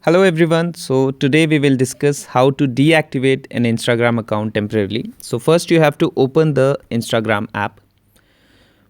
Hello everyone. So today we will discuss how to deactivate an Instagram account temporarily. So first you have to open the Instagram app.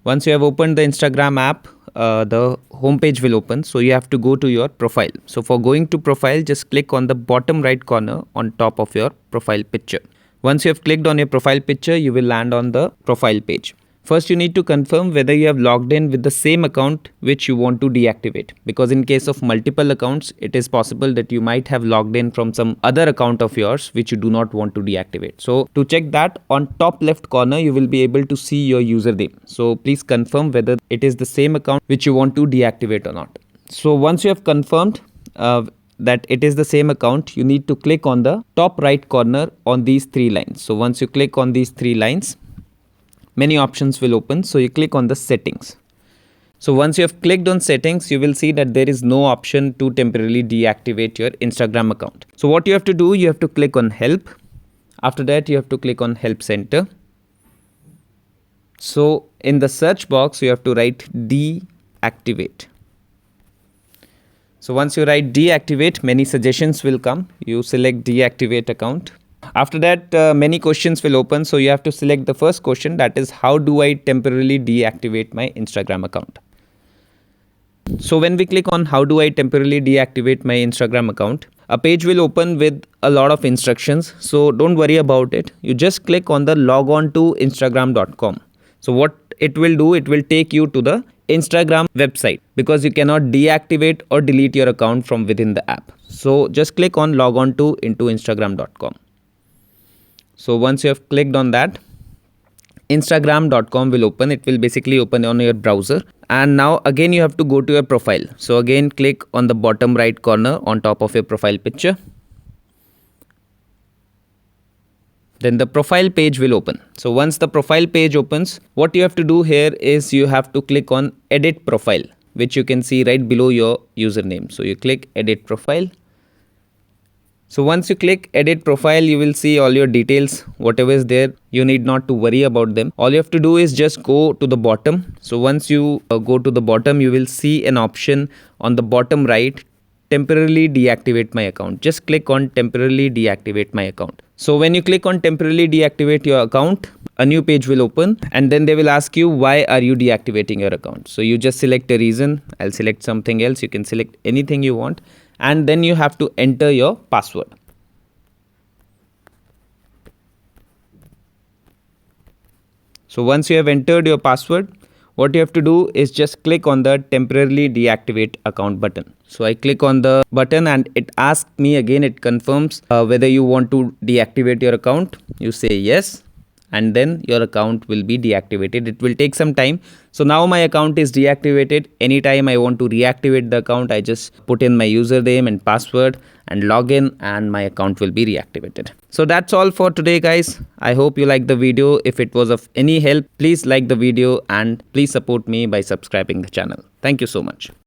Once you have opened the Instagram app, the home page will open. So you have to go to your profile. So for going to profile, just click on the bottom right corner on top of your profile picture. Once you have clicked on your profile picture, you will land on the profile page. First, you need to confirm whether you have logged in with the same account which you want to deactivate, because in case of multiple accounts, it is possible that you might have logged in from some other account of yours which you do not want to deactivate. So to check that, on top left corner, you will be able to see your username. So please confirm whether it is the same account which you want to deactivate or not. So once you have confirmed that it is the same account, you need to click on the top right corner on these three lines. So once you click on these three lines, many options will open. So you click on the settings. So once you have clicked on settings, you will see that there is no option to temporarily deactivate your Instagram account. So what you have to do, you have to click on help. After that, you have to click on help center. So in the search box, you have to write deactivate. So once you write deactivate, many suggestions will come. You select deactivate account. After that, many questions will open. So you have to select the first question, that is, how do I temporarily deactivate my Instagram account? So when we click on how do I temporarily deactivate my Instagram account, a page will open with a lot of instructions. So don't worry about it. You just click on the log on to instagram.com. So what it will do, it will take you to the Instagram website, because you cannot deactivate or delete your account from within the app. So just click on log on to into instagram.com. So once you have clicked on that, instagram.com will open. It will basically open on your browser. And now again you have to go to your profile. So again click on the bottom right corner on top of your profile picture. Then the profile page will open. So once the profile page opens, what you have to do here is you have to click on edit profile, which you can see right below your username. So you click edit profile. So once you click edit profile, you will see all your details, whatever is there. You need not to worry about them. All you have to do is just go to the bottom. So once you go to the bottom, you will see an option on the bottom right, temporarily deactivate my account. Just click on temporarily deactivate my account. So when you click on temporarily deactivate your account, a new page will open, and then they will ask you, why are you deactivating your account? So you just select a reason. I'll select something else. You can select anything you want. And then you have to enter your password. So once you have entered your password, what you have to do is just click on the temporarily deactivate account button. So I click on the button and it asks me again, it confirms whether you want to deactivate your account. You say yes, and then your account will be deactivated. It will take some time. So now my account is deactivated. Anytime I want to reactivate the account, I just put in my username and password and log in, and my account will be reactivated. So that's all for today, guys. I hope you liked the video. If it was of any help, please like the video and please support me by subscribing the channel. Thank you so much.